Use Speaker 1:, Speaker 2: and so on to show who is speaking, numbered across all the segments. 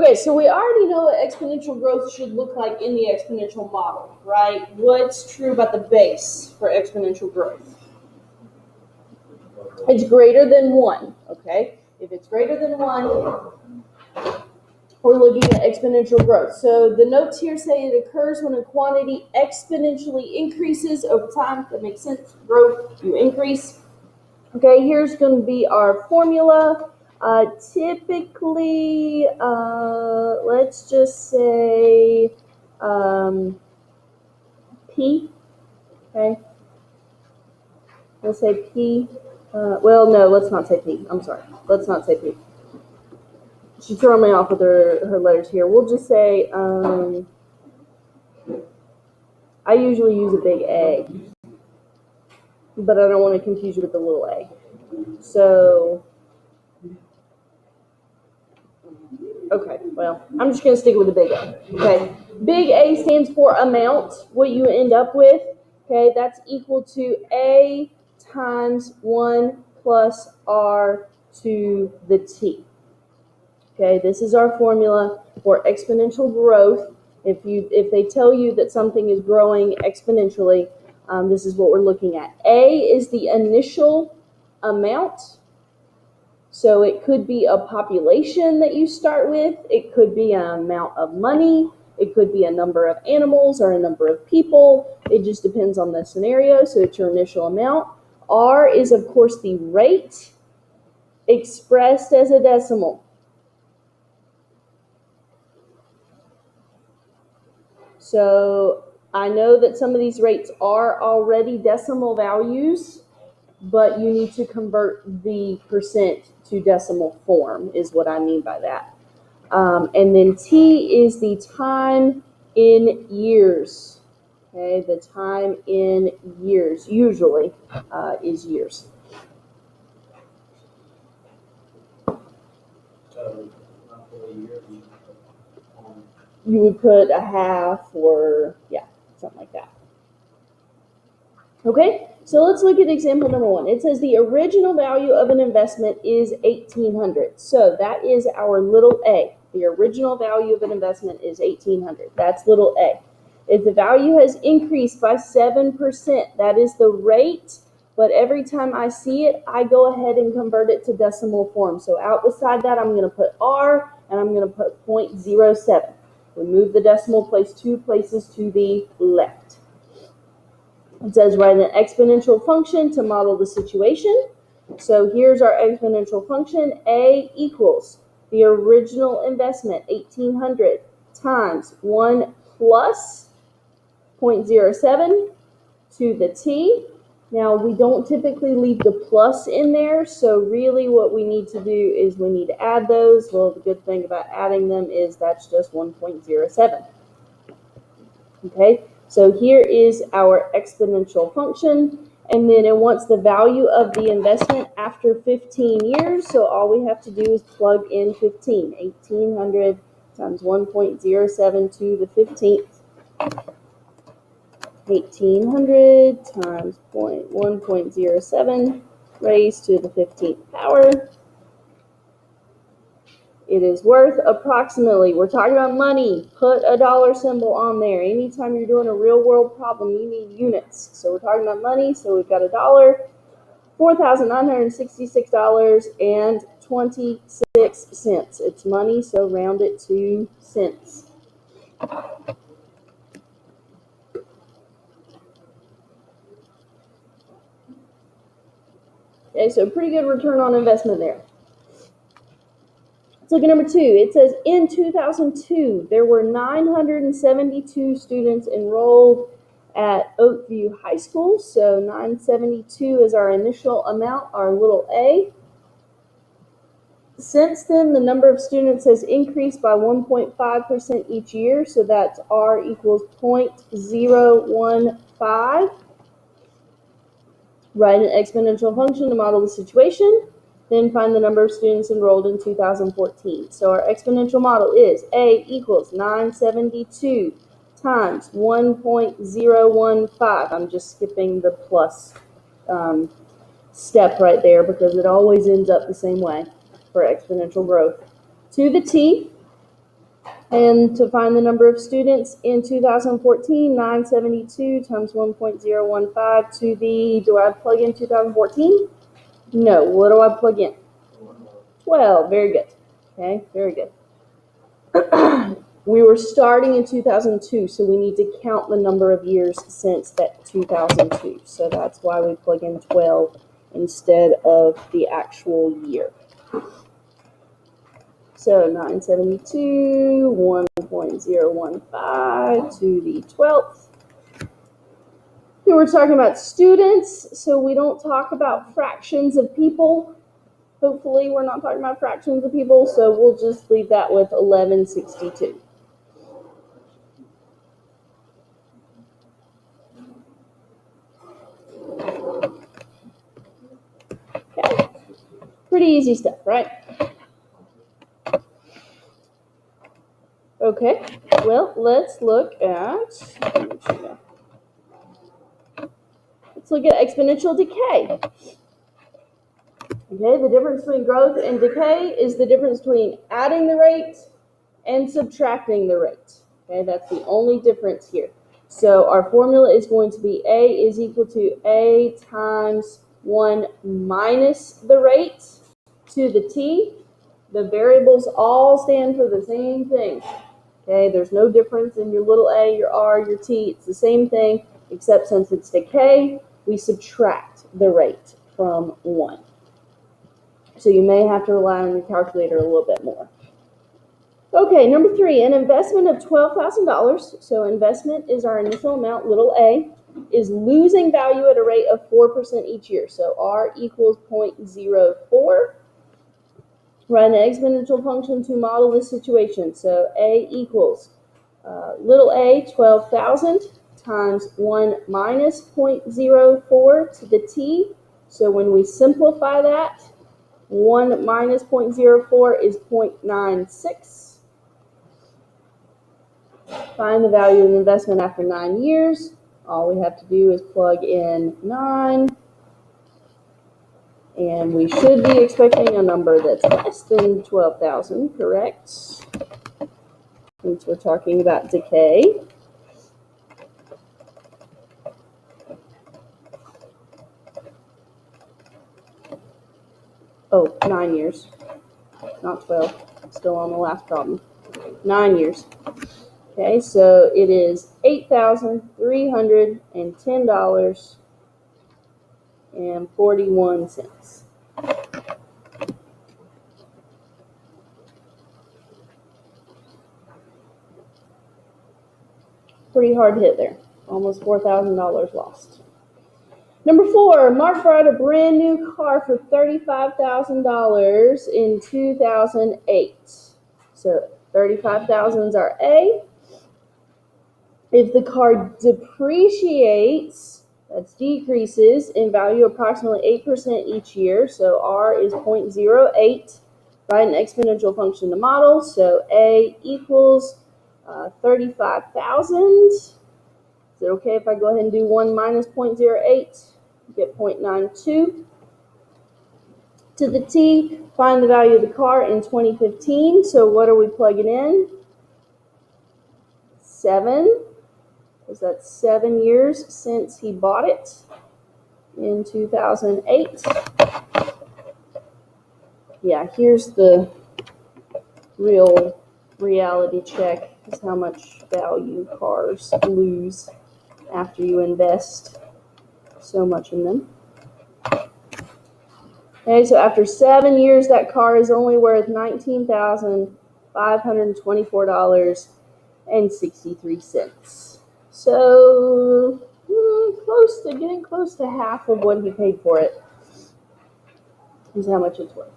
Speaker 1: Okay, so we already know what exponential growth should look like in the exponential model, right? What's true about the base for exponential growth? It's greater than 1, okay? If it's greater than 1, we're looking at exponential growth. So the notes here say it occurs when a quantity exponentially increases over time. That makes sense. Growth, you increase. Okay, here's going to be our formula. Typically, let's just say P. Okay, let's say P. Well, no, let's not say P. I'm sorry. Let's not say P. She's throwing me off with her letters here. We'll just say, I usually use a big A, but I don't want to confuse you with the little a. So, okay, well, I'm just going to stick with the big A. Okay, big A stands for amount, what you end up with. Okay, that's equal to A times 1 plus R to the T. Okay, this is our formula for exponential growth. If they tell you that something is growing exponentially, this is what we're looking at. A is the initial amount. So it could be a population that you start with. It could be an amount of money. It could be a number of animals or a number of people. It just depends on the scenario. So it's your initial amount. R is, of course, the rate expressed as a decimal. So I know that some of these rates are already decimal values, but you need to convert the percent to decimal form is what I mean by that. And then T is the time in years. Okay, the time in years usually is years. You would put a half or, yeah, something like that. Okay, so let's look at example number 1. It says the original value of an investment is $1,800. So that is our little a. The original value of an investment is $1,800. That's little a. If the value has increased by 7%, that is the rate, but every time I see it, I go ahead and convert it to decimal form. So out beside that, I'm going to put R, and I'm going to put 0.07. We move the decimal place 2 places to the left. It says write an exponential function to model the situation. So here's our exponential function. A equals the original investment, 1,800, times 1 plus 0.07 to the T. Now, we don't typically leave the plus in there, so really what we need to do is we need to add those. Well, the good thing about adding them is that's just 1.07. Okay, so here is our exponential function, and then it wants the value of the investment after 15 years, so all we have to do is plug in 15. 1,800 times 1.07 to the 15th. 1,800 times 1.07 raised to the 15th power. It is worth approximately, we're talking about money, put a dollar symbol on there. Anytime you're doing a real world problem, you need units. So we're talking about money, so we've got a dollar, $4,966.26. It's money, so round it to cents. Okay, so pretty good return on investment there. Let's look at number 2. It says in 2002, there were 972 students enrolled at Oakview High School. So 972 is our initial amount, our little a. Since then, the number of students has increased by 1.5% each year. So that's R equals 0.015. Write an exponential function to model the situation. Then find the number of students enrolled in 2014. So our exponential model is A equals 972 times 1.015. I'm just skipping the plus step right there because it always ends up the same way for exponential growth. To the T, And to find the number of students in 2014, 972 times 1.015 to the, do I plug in 2014? No, what do I plug in? 12, very good. Okay, very good. We were starting in 2002, so we need to count the number of years since that 2002. So that's why we plug in 12 instead of the actual year. So 972, 1.015 to the 12th. Here we're talking about students, so we don't talk about fractions of people. Hopefully we're not talking about fractions of people, so we'll just leave that with 1162. Okay. Pretty easy stuff, right? Okay, well, let's look at exponential decay. Okay, the difference between growth and decay is the difference between adding the rate and subtracting the rate. Okay, that's the only difference here. So our formula is going to be A is equal to A times 1 minus the rate to the t. The variables all stand for the same thing. Okay, there's no difference in your little a, your r, your t. It's the same thing, except since it's decay, we subtract the rate from 1. So you may have to rely on your calculator a little bit more. Okay, number 3, an investment of $12,000. So investment is our initial amount, little a, is losing value at a rate of 4% each year. So r equals 0.04. Write an exponential function to model this situation. So a equals little a, 12,000 times 1 minus 0.04 to the t. So when we simplify that, 1 minus 0.04 is 0.96. Find the value of the investment after 9 years. All we have to do is plug in 9. And we should be expecting a number that's less than 12,000, correct? Since we're talking about decay. Oh, 9 years, not 12. Still on the last problem. 9 years. Okay, so it is $8,310.41. Pretty hard hit there. Almost $4,000 lost. Number 4, Mark bought a brand new car for $35,000 in 2008. So 35,000 is our A. If the car depreciates, that's decreases in value approximately 8% each year, so R is 0.08. Write an exponential function to model, so A equals 35,000. Is it okay if I go ahead and do 1 minus 0.08? Get 0.92. To the t, find the value of the car in 2015. So what are we plugging in? 7, because that's 7 years since he bought it in 2008. Yeah, here's the real reality check, is how much value cars lose after you invest so much in them. Okay, so after 7 years, that car is only worth $19,524.63. So getting close to half of what he paid for it is how much it's worth.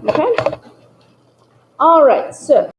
Speaker 1: Okay? All right, so